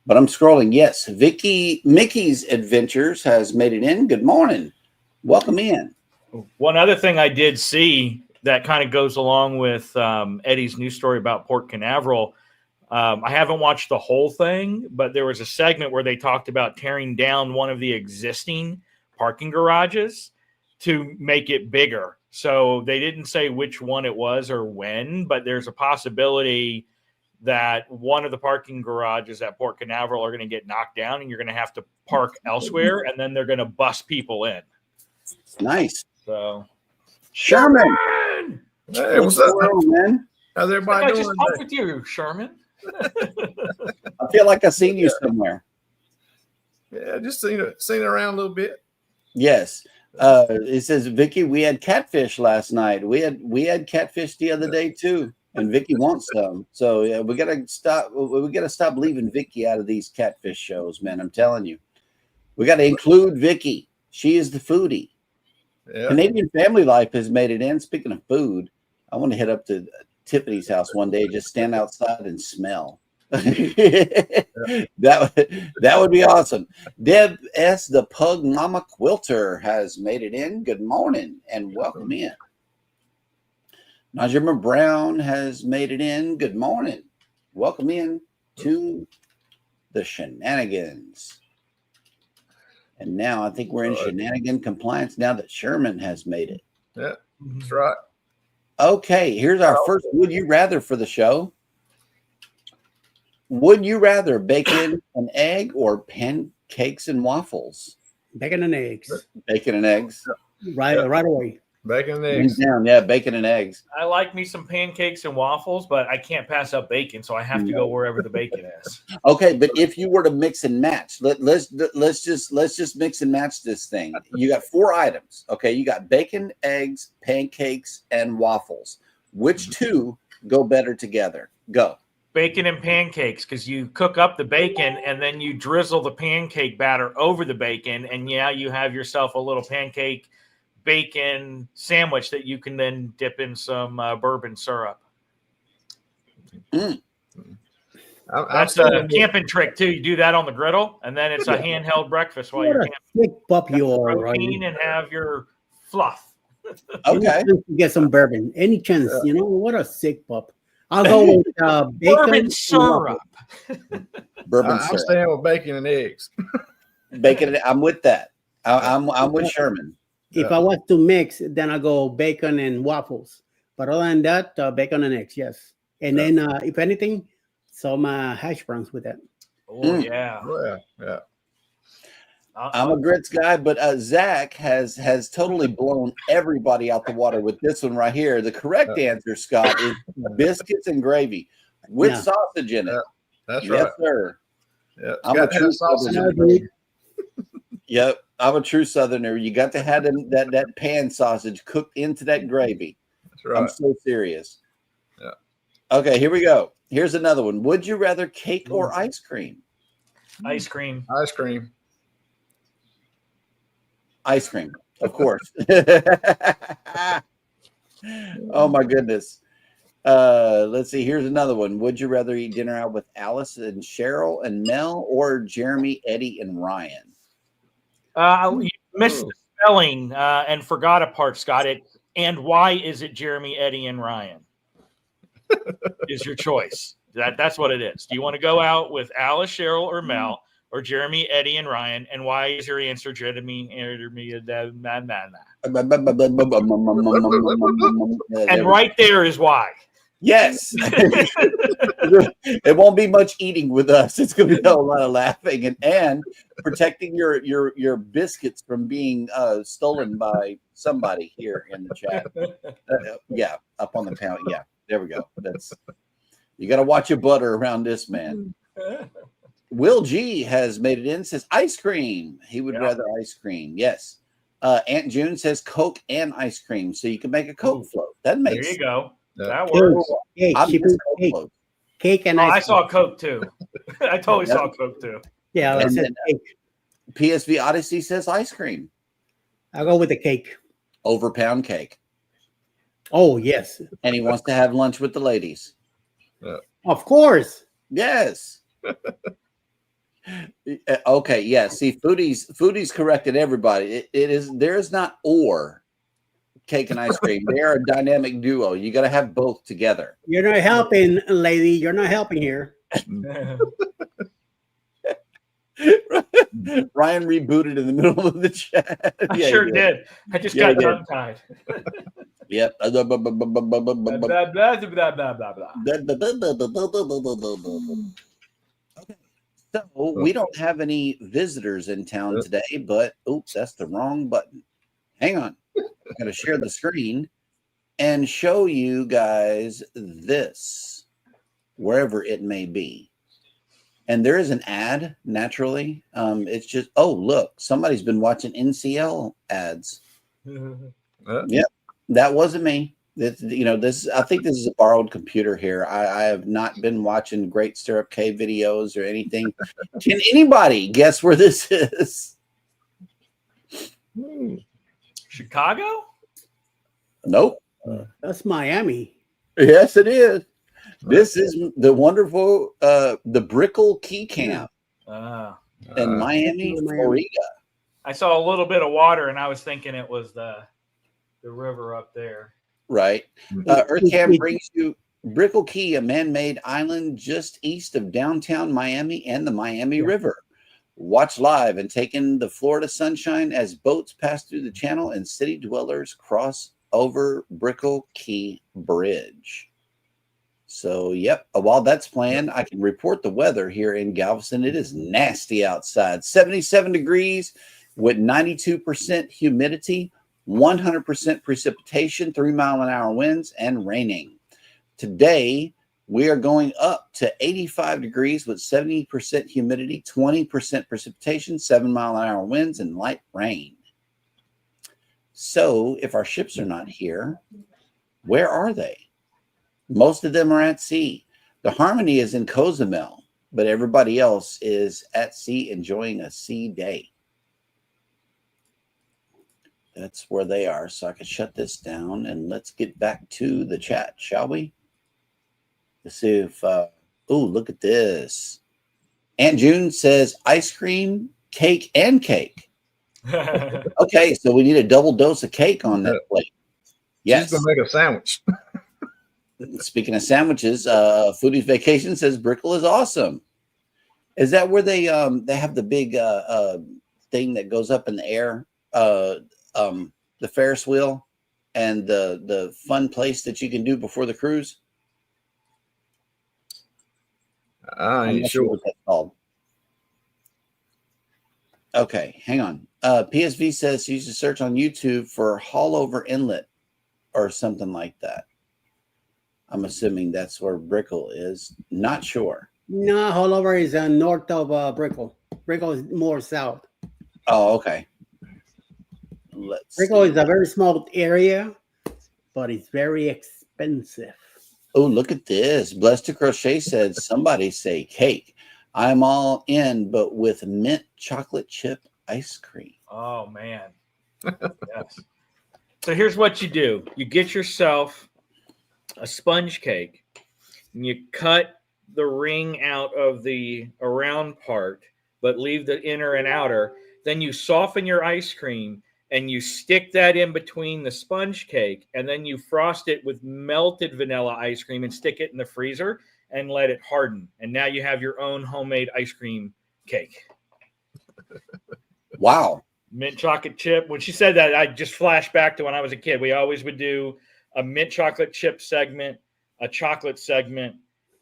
but I'm scrolling. Yes, Mickey's Adventures has made it in. Good morning. Welcome in. One other thing I did see that kind of goes along with Eddie's news story about Port Canaveral. I haven't watched the whole thing, but there was a segment where they talked about tearing down one of the existing parking garages to make it bigger. So they didn't say which one it was or when, but there's a possibility that one of the parking garages at Port Canaveral are going to get knocked down, and you're going to have to park elsewhere, and then they're going to bus people in. Nice. So, Sherman! Hey, what's up, man? How's everybody I doing? just talked with you, Sherman. I feel like I've seen you somewhere. Yeah, just seen it around a little bit. Yes. It says, Vicky, we had catfish last night. We had catfish the other day too, and Vicky wants some. So yeah, we gotta stop leaving Vicky out of these catfish shows, man. I'm telling you, we got to include Vicky. She is the foodie. Yeah. Canadian Family Life has made it in. Speaking of food, I want to head up to Tiffany's house one day, just stand outside and smell. That would be awesome. Deb S, the Pug Mama Quilter, has made it in. Good morning and welcome in. Najima Brown has made it in. Good morning. Welcome in to the Shenanigans. And now I think we're in shenanigan compliance now that Sherman has made it. Yeah, that's right. Okay, here's our first Would You Rather for the show. Would you rather bacon and egg or pancakes and waffles? Bacon and eggs. Bacon and eggs. Right away. Bacon and Hands eggs. down, yeah, bacon and eggs. I like me some pancakes and waffles, but I can't pass up bacon, so I have to go wherever the bacon is. Okay, but if you were to mix and match, let's just mix and match this thing. You got 4 items. Okay, you got bacon, eggs, pancakes, and waffles. Which 2 go better together? Go. Bacon and pancakes, because you cook up the bacon and then you drizzle the pancake batter over the bacon, and yeah, you have yourself a little pancake bacon sandwich that you can then dip in some bourbon syrup. That's a camping trick too. You do that on the griddle, and then it's a handheld breakfast while you're camping. Sick pup you are, Protein Ryan. and have your fluff. Okay. Any chance to get some bourbon. Any chance, you know, what a sick pup. I'll go with bacon Bourbon and syrup. Bourbon I'm syrup. staying with bacon and eggs. Bacon. I'm with that. I'm with Sherman. If I was to mix, then I go bacon and waffles. But other than that, bacon and eggs, yes. And then, if anything, some hash browns with that. Oh yeah. Oh, yeah. I'm a grits guy, but Zach has totally blown everybody out the water with this one right here. The correct answer, Scott, is biscuits and gravy with sausage in it. That's right. Yes, sir. Yeah. I'm a true Southerner. Yep, I'm a true Southerner. You got to have that pan sausage cooked into that gravy. That's right. I'm so serious. Yeah. Okay, here we go. Here's another one. Would you rather cake or ice cream? Ice cream. Ice cream. Ice cream, of course. Oh my goodness. Let's see. Here's another one. Would you rather eat dinner out with Alice and Cheryl and Mel or Jeremy, Eddie, and Ryan? You missed the spelling and forgot a part, Scott. And why is it Jeremy, Eddie, and Ryan? Is your choice. That's what it is. Do you want to go out with Alice, Cheryl, or Mel, or Jeremy, Eddie, and Ryan? And why is your answer Jeremy, and right there is why. Yes. It won't be much eating with us. It's going to be a lot of laughing and protecting your biscuits from being stolen by somebody here in the chat. Yeah, up on the pound. Yeah, there we go. You got to watch your butter around this man. Will G has made it in. Says ice cream. He would rather ice cream. Yes. Aunt June says Coke and ice cream, so you can make a Coke float. That makes. There you go. That Cake, works. cake and ice I saw cream. Coke too. I totally saw Coke too. Yeah, And I said then, cake. PSV Odyssey says ice cream I'll go with the cake. over pound cake, Oh, yes. and he wants to have lunch with the ladies. Of course. Yes. Okay. Yeah. See, foodies corrected everybody. There is not or cake and ice cream. They are a dynamic duo. You got to have both together. You're not helping, lady. You're not helping here. Ryan rebooted in the middle of the chat. I sure did. I just got tongue tied. Yep. Blah, blah, blah, blah, blah, blah. Okay. So we don't have any visitors in town today, but oops, that's the wrong button. Hang on. I'm going to share the screen and show you guys this, wherever it may be. And there is an ad, naturally. It's just, oh, look, somebody's been watching NCL ads. Yep, that wasn't me. I think this is a borrowed computer here. I have not been watching Great Stirrup Cave videos or anything. Can anybody guess where this is? Chicago? Nope. That's Miami. Yes, it is. This is the wonderful the Brickell Key Camp in Miami, Florida. I saw a little bit of water, and I was thinking it was the river up there. Right. EarthCam brings you Brickell Key, a man-made island just east of downtown Miami and the Miami River. Watch live and take in the Florida sunshine as boats pass through the channel and city dwellers cross over Brickell Key Bridge. So, yep, while that's playing, I can report the weather here in Galveston. It is nasty outside. 77 degrees with 92% humidity. 100% precipitation, 3-mile-an-hour winds, and raining. Today, we are going up to 85 degrees with 70% humidity, 20% precipitation, 7-mile-an-hour winds, and light rain. So if our ships are not here, where are they? Most of them are at sea. The Harmony is in Cozumel, but everybody else is at sea enjoying a sea day. That's where they are. So I can shut this down and let's get back to the chat, shall we? Let's see if, look at this. Aunt June says ice cream, cake, and cake. Okay, so we need a double dose of cake on that plate. Yes. She's going to make a sandwich. Speaking of sandwiches, Foodie's Vacation says Brickell is awesome. Is that where they have the big thing that goes up in the air, the Ferris wheel, and the fun place that you can do before the cruise? I ain't sure what that's called. Okay, hang on. PSV says use a search on YouTube for Hallover Inlet or something like that. I'm assuming that's where Brickell is. Not sure. No, Hallover is north of Brickell. Brickell is more south. Oh, okay. Brickell is a very small area, but it's very expensive. Oh, look at this. Blessed to Crochet said, somebody say cake. I'm all in, but with mint chocolate chip ice cream. Oh, man. Yes. So here's what you do. You get yourself a sponge cake, and you cut the ring out of the around part, but leave the inner and outer. Then you soften your ice cream, and you stick that in between the sponge cake, and then you frost it with melted vanilla ice cream and stick it in the freezer and let it harden. And now you have your own homemade ice cream cake. Wow. Mint chocolate chip. When she said that, I just flashed back to when I was a kid. We always would do a mint chocolate chip segment, a chocolate segment,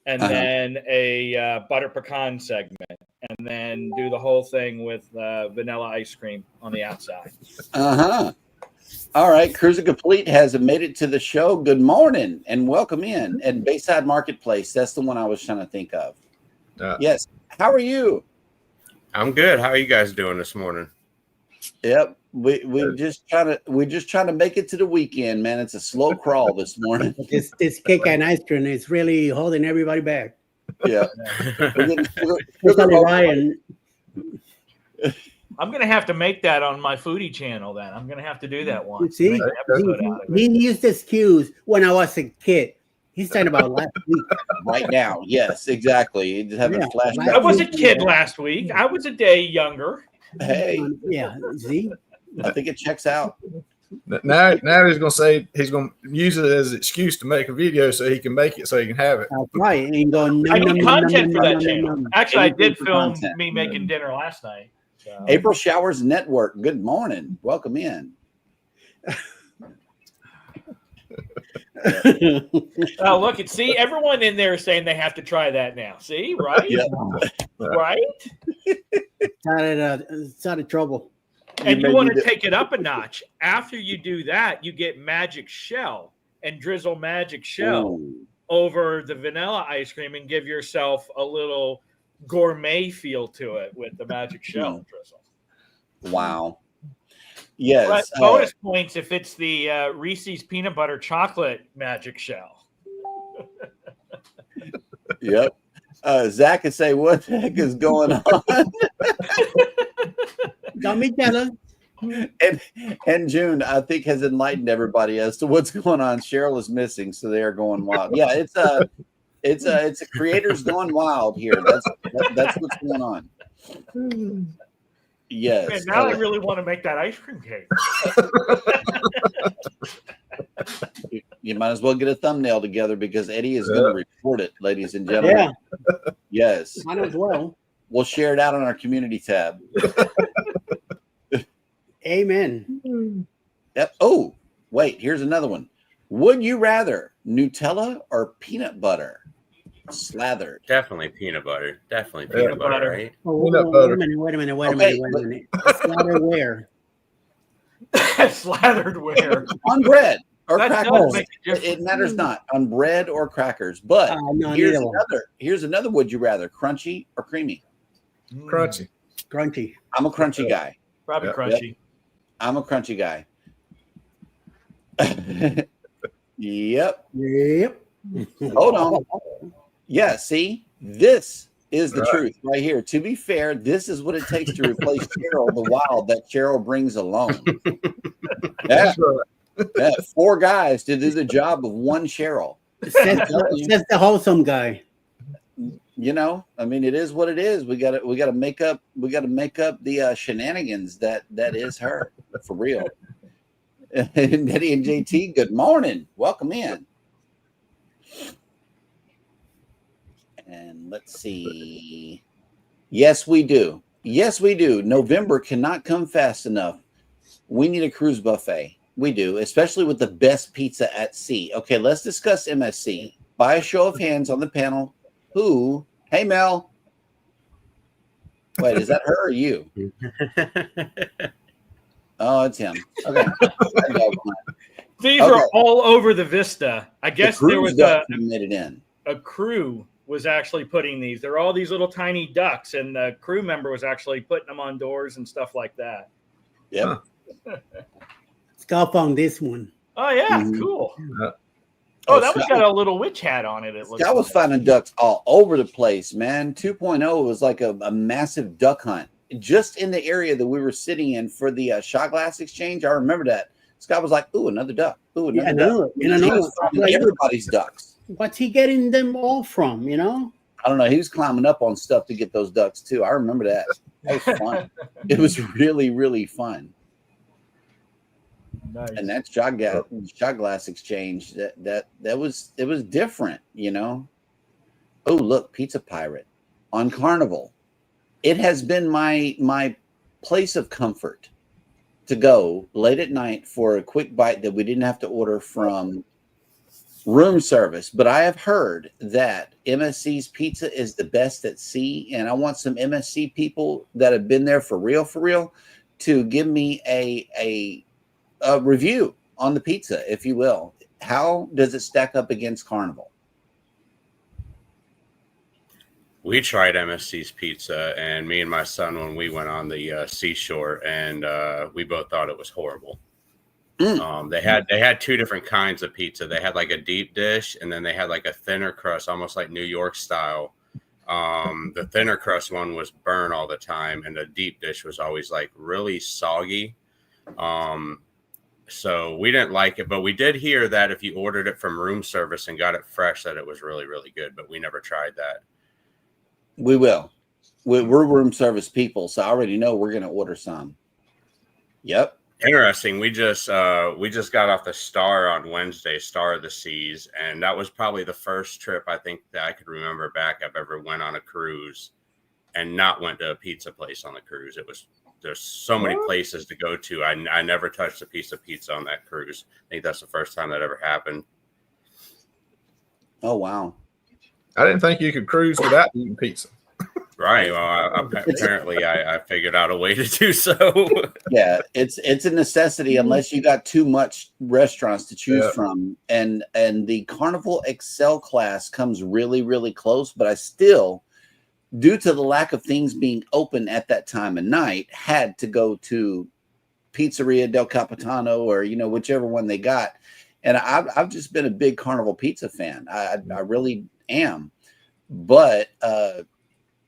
and then a butter pecan segment, and then do the whole thing with vanilla ice cream on the outside. All right. Cruiser Complete has made it to the show. Good morning and welcome in. And Bayside Marketplace, that's the one I was trying to think of. Yes. How are you? I'm good. How are you guys doing this morning? Yep. We're just trying to make it to the weekend, man. It's a slow crawl this morning. This cake and ice cream is really holding everybody back. Yeah. Especially Ryan. I'm going to have to make that on my foodie channel then. I'm going to have to do that one. See, he used this excuse when I was a kid. He's talking about last week. Right now. Yes, exactly. He's having a flashback. I was a kid last week. I was a day younger. Hey. Yeah, see? I think it checks out. Now he's going to say he's going to use it as an excuse to make a video so he can make it so he can have it. That's right. And going, I need content for that channel. Actually, I did film me making dinner last night. So. April Showers Network. Good morning. Welcome in. Oh, look, see, everyone in there is saying they have to try that now. See, right? Yeah. Right? It's out of trouble. And you want to take it up a notch. After you do that, you get magic shell and drizzle magic shell over the vanilla ice cream and give yourself a little gourmet feel to it with the magic shell drizzle. Wow. Yes. But bonus points if it's the Reese's peanut butter chocolate magic shell. Yep. Zach can say, what the heck is going on? Don't be jealous. And June, I think, has enlightened everybody as to what's going on. Cheryl is missing, so they are going wild. Yeah, it's a creators going wild here. That's what's going on. Yes. Man, now I really want to make that ice cream cake. You might as well get a thumbnail together because Eddie is going to record it, ladies and gentlemen. Yeah. Yes. Might as well. We'll share it out on our community tab. Amen. Yep. Oh, wait, here's another one. Would you rather Nutella or peanut butter slathered? Definitely peanut butter. Definitely peanut butter, right? Oh, wait a minute. Slather where? Slathered where? On bread or That crackers. does make a difference. It matters not on bread or crackers. But No, here's neither one. another. Would you rather crunchy or creamy? Crunchy. Crunchy. I'm a crunchy guy. Probably Yep. crunchy. I'm a crunchy guy. Yep. Yep. Hold on. Yeah, see, this is the truth right here. To be fair, this is what it takes to replace Cheryl, the wild that Cheryl brings alone. Yeah. That's right. Yeah, 4 guys to do the job of one Cheryl. Says the wholesome guy. You know, I mean, it is what it is. We got to make up the shenanigans that is her for real. Nettie and JT, good morning. Welcome in. And let's see. Yes, we do. Yes, we do. November cannot come fast enough. We need a cruise buffet. We do, especially with the best pizza at sea. Okay, let's discuss MSC. By a show of hands on the panel, who? Hey, Mel. Wait, is that her or you? Oh, it's him. Okay. These Okay. are all over the Vista. I guess there was made it in. a crew was actually putting these. There are all these little tiny ducks, and the crew member was actually putting them on doors and stuff like that. Yep. Scott found this one. Oh yeah, Mhm. cool. Yeah. Oh, that one's Scott got a little witch hat on it. It looks. Scott was finding ducks all over the place, man. 2.0 was like a massive duck hunt just in the area that we were sitting in for the shot glass exchange. I remember that. Scott was like, "Ooh, another duck. Ooh, another duck." And I know. He was finding everybody's ducks. What's he getting them all from? You know? I don't know. He was climbing up on stuff to get those ducks too. I remember that. That was fun. It was really, really fun. Nice. And that shot glass exchange that was different, you know. Oh, look, Pizza Pirate on Carnival. It has been my place of comfort to go late at night for a quick bite that we didn't have to order from room service. But I have heard that MSC's pizza is the best at sea, and I want some MSC people that have been there for real to give me a review on the pizza, if you will. How does it stack up against Carnival? We tried MSC's pizza, and me and my son, when we went on the seashore, and we both thought it was horrible. They had 2 different kinds of pizza. They had like a deep dish, and then they had like a thinner crust, almost like New York style. The thinner crust one was burnt all the time, and the deep dish was always like really soggy. So we didn't like it, but we did hear that if you ordered it from room service and got it fresh, that it was really, really good, but we never tried that. We will. We're room service people, so I already know we're going to order some. Yep. Interesting. We just got off the Star on Wednesday, Star of the Seas, and that was probably the first trip I think that I could remember back I've ever went on a cruise and not went to a pizza place on the cruise. There's so many places to go to. I never touched a piece of pizza on that cruise. I think that's the first time that ever happened. Oh, wow. I didn't think you could cruise without eating pizza. Right. Well, apparently I figured out a way to do so. Yeah, it's a necessity unless you got too much restaurants to choose from. And the Carnival Excel class comes really, really close, but I still, due to the lack of things being open at that time of night, had to go to Pizzeria del Capitano or, you know, whichever one they got. And I've just been a big Carnival pizza fan. I really am. But,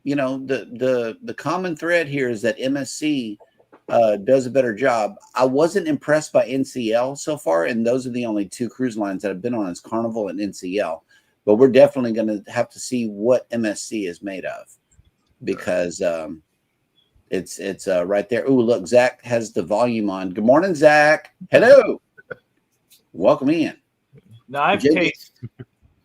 you know, the common thread here is that MSC does a better job. I wasn't impressed by NCL so far, and those are the only 2 cruise lines that I've been on is Carnival and NCL. But we're definitely going to have to see what MSC is made of because it's right there. Oh, look, Zach has the volume on. Good morning, Zach. Hello. Welcome in. Now I've tasted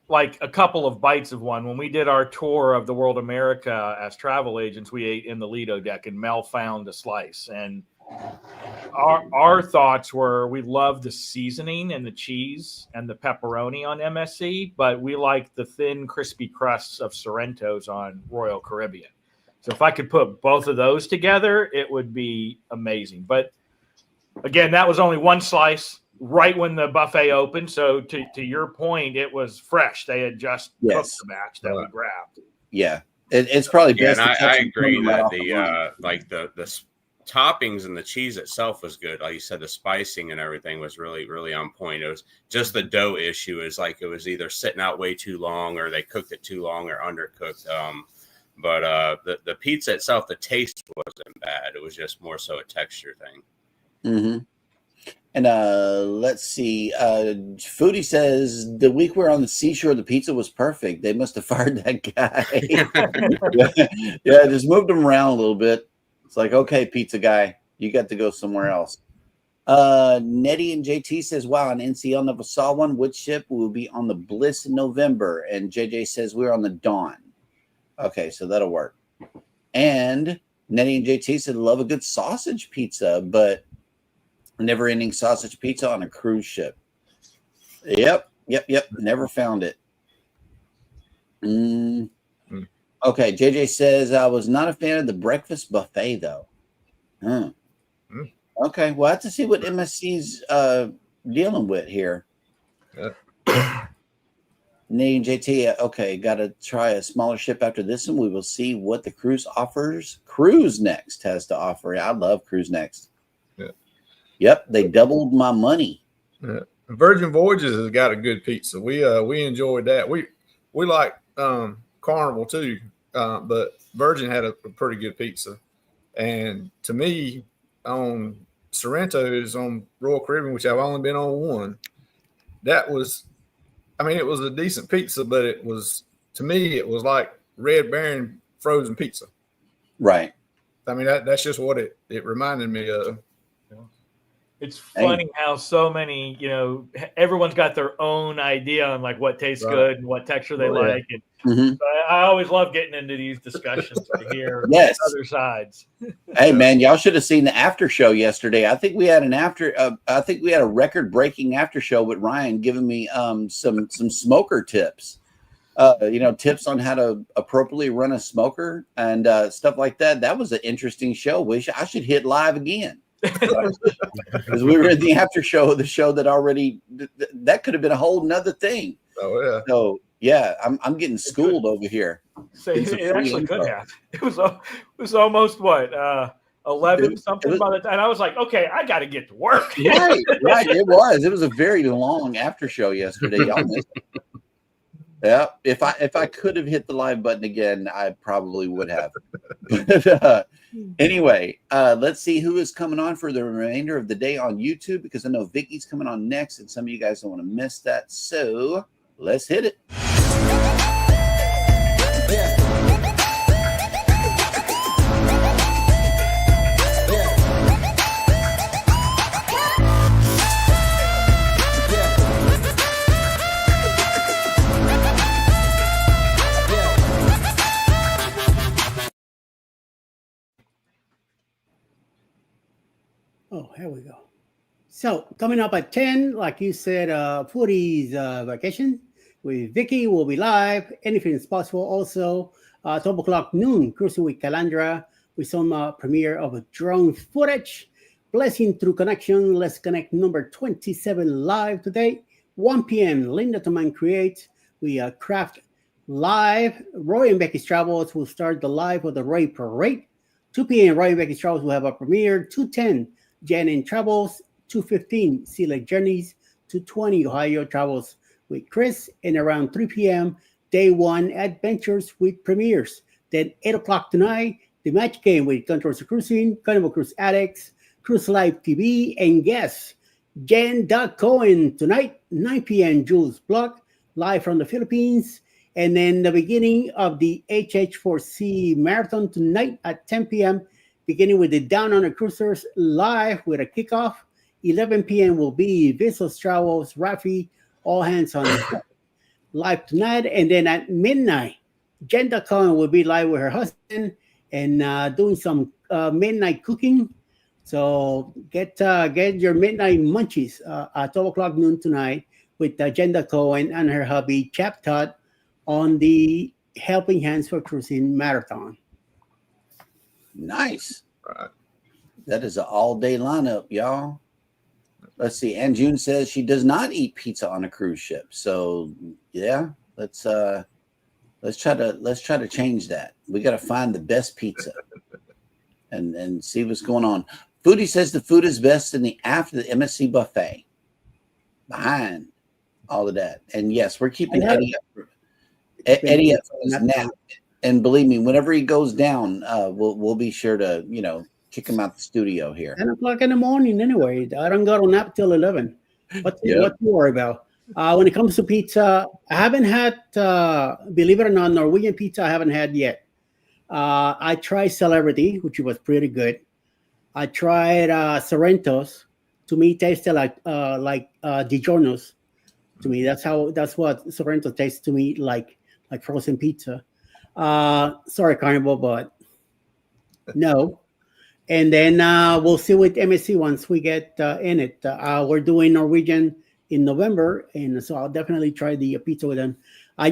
like a couple of bites of one. When we did our tour of the World America as travel agents, we ate in the Lido deck, and Mel found a slice. And our thoughts were we love the seasoning and the cheese and the pepperoni on MSC, but we like the thin, crispy crusts of Sorrento's on Royal Caribbean. So if I could put both of those together, it would be amazing. But again, that was only one slice right when the buffet opened. So to your point, it was fresh. They had just cooked the batch that we grabbed. Yeah, it's probably best. And to I catch agree them right that off the line. the toppings and the cheese itself was good. Like you said, the spicing and everything was really, really on point. It was just the dough issue is like it was either sitting out way too long or they cooked it too long or undercooked. But the pizza itself, the taste wasn't bad. It was just more so a texture thing. Mm-hmm. And let's see. Foodie says the week we're on the seashore, the pizza was perfect. They must have fired that guy. Yeah, just moved him around a little bit. It's like, okay, pizza guy, you got to go somewhere else. Nettie and JT says, wow, an NCL never saw one. Which ship will be on the Bliss in November? And JJ says we're on the Dawn. Okay, so that'll work. And Nettie and JT said love a good sausage pizza, but never-ending sausage pizza on a cruise ship. Yep. Never found it. Okay, JJ says I was not a fan of the breakfast buffet though. Okay, well I have to see what MSC's dealing with here. Nate and JT, okay, got to try a smaller ship after this one. We will see what the cruise offers. Cruise Next has to offer. I love Cruise Next. Yep, they doubled my money. Virgin Voyages has got a good pizza. We enjoyed that. We like Carnival too, but Virgin had a pretty good pizza. And to me, on Sorrento's on Royal Caribbean, which I've only been on one, that was, I mean, it was a decent pizza, but it was, to me, it was like Red Baron frozen pizza. Right. I mean, that's just what it reminded me of. It's funny how so many, everyone's got their own idea on like what tastes good and what texture they like. And so I always love getting into these discussions to hear other sides. Hey man, y'all should have seen the after show yesterday. I think we had a record-breaking after show with Ryan giving me some smoker tips. Tips on how to appropriately run a smoker and stuff like that. That was an interesting show. I should hit live again. Because we were in the after show of the show that already that could have been a whole nother thing. Oh yeah. So yeah, I'm getting schooled over here. So it actually could have. It was almost what 11 something by the time. And I was like, okay, I got to get to work. Right. It was a very long after show yesterday. Y'all missed it. Yeah, if I could have hit the live button again, I probably would have. But, anyway, let's see who is coming on for the remainder of the day on YouTube, because I know Vicky's coming on next, and some of you guys don't want to miss that. So let's hit it. Oh, here we go. So coming up at 10, like you said, Foodie's vacation with Vicky will be live. Anything is possible. Also, 12 o'clock noon, Cruising with Calandra with some premiere of a drone footage. Blessing through connection. Let's connect number 27 live today. 1 p.m. Linda Toman creates. We craft live. Roy and Becky's Travels will start the live of the Roy Parade. 2 p.m. Roy and Becky's Travels will have a premiere. 2:10 Jan in Travels. 2:15 Sea Lake Journeys. 2:20 Ohio Travels with Chris. And around 3 p.m. Day One Adventures with premieres. Then 8 o'clock tonight, the match game with Controls Cruising, Carnival Cruise Addicts, Cruise Live TV, and guests Jen Cohen tonight, 9 p.m. Jules Block, live from the Philippines. And then the beginning of the HH4C Marathon tonight at 10 p.m., beginning with the Down Under Cruisers live with a kickoff. 11 p.m. will be Vessels Travels, Rafi, All Hands on Deck live tonight. And then at midnight, Jen Cohen will be live with her husband and doing some midnight cooking. So get your midnight munchies at 12 o'clock noon tonight with Jen Cohen and her hubby, Chap Todd, on the Helping Hands for Cruising Marathon. Nice. Right. That is an all-day lineup, y'all. Let's see. And June says she does not eat pizza on a cruise ship. So yeah, let's try to change that. We got to find the best pizza and see what's going on. Foodie says the food is best in the after the MSC buffet. Behind all of that. And yes, we're keeping Eddie up. Eddie up for his nap. And believe me, whenever he goes down, we'll be sure to, kick him out the studio here. 10 o'clock in the morning anyway. I don't go to nap till 11. What to worry about? When it comes to pizza, I haven't had, believe it or not, Norwegian pizza I haven't had yet. I tried Celebrity, which was pretty good. I tried Sorrento's. To me, it tasted like DiGiorno's. To me, that's what Sorrento tastes to me like frozen pizza. Sorry, Carnival, but no. And then we'll see with MSC once we get in it. We're doing Norwegian in November, and so I'll definitely try the pizza with them. I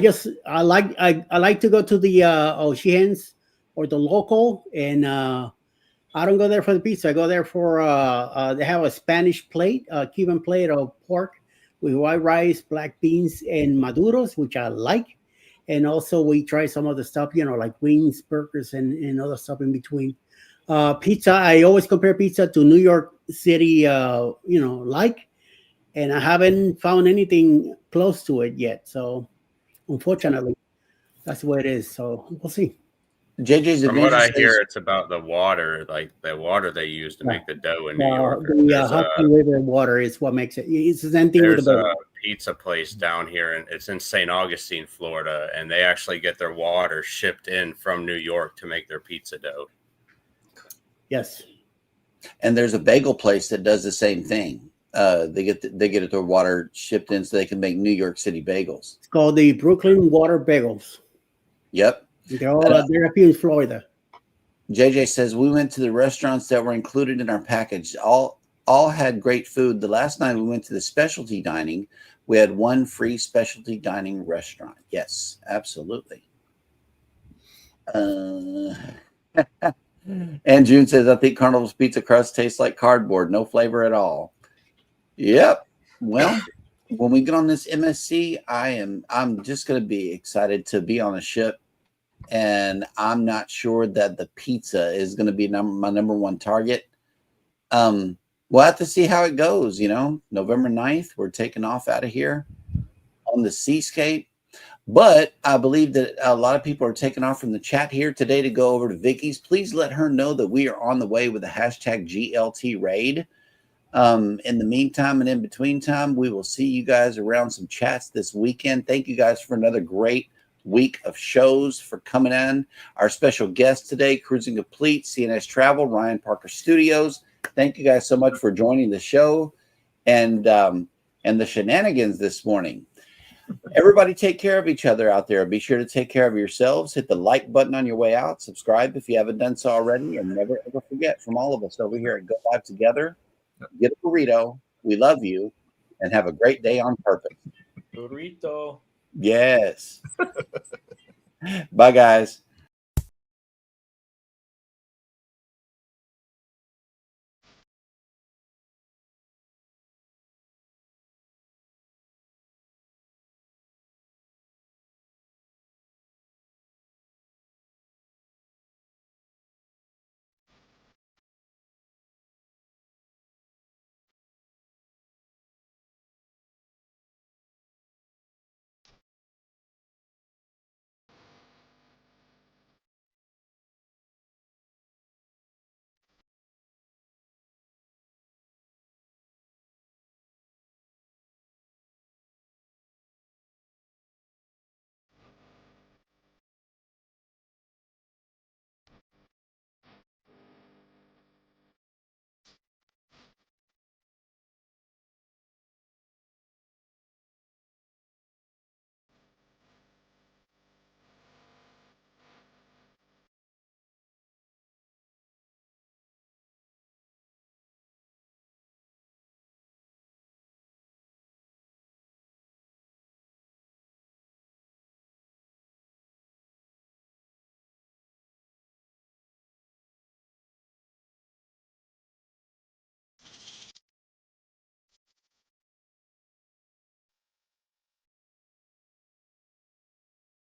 like to go to the O'Sheehan's or the local, and I don't go there for the pizza. I go there for they have a Spanish plate, a Cuban plate of pork with white rice, black beans, and maduros, which I like. And also we try some of the stuff, like wings, burgers, and other stuff in between. Pizza, I always compare pizza to New York City, and I haven't found anything close to it yet. So unfortunately, that's the way it is. So we'll see. JJ's From what I hear, it's about the water, like the water they use to make the dough in New York. The Hudson River water is what makes it. It's the same thing with the There's dough. a pizza place down here, and it's in St. Augustine, Florida, and they actually get their water shipped in from New York to make their pizza dough. Yes. And there's a bagel place that does the same thing. They get their water shipped in so they can make New York City bagels. It's called the Brooklyn Water Bagels. Yep. They're up here in Florida. JJ says we went to the restaurants that were included in our package. All had great food. The last night we went to the specialty dining. We had one free specialty dining restaurant. Yes, absolutely. And June says, I think Carnival's pizza crust tastes like cardboard, no flavor at all. Yep. Well, when we get on this MSC, I'm just going to be excited to be on a ship, and I'm not sure that the pizza is going to be my number one target. We'll have to see how it goes. November 9th, we're taking off out of here on the seascape. But I believe that a lot of people are taking off from the chat here today to go over to Vicky's. Please let her know that we are on the way with the hashtag GLT raid. In the meantime and in between time, we will see you guys around some chats this weekend. Thank you guys for another great week of shows, for coming in. Our special guest today, Cruising Complete, CNS Travel, Ryan Parker Studios. Thank you guys so much for joining the show and the shenanigans this morning. Everybody take care of each other out there. Be sure to take care of yourselves. Hit the like button on your way out. Subscribe if you haven't done so already. And never, ever forget, from all of us over here at Go Live Together, get a burrito. We love you. And have a great day on purpose. Burrito. Yes. Bye, guys.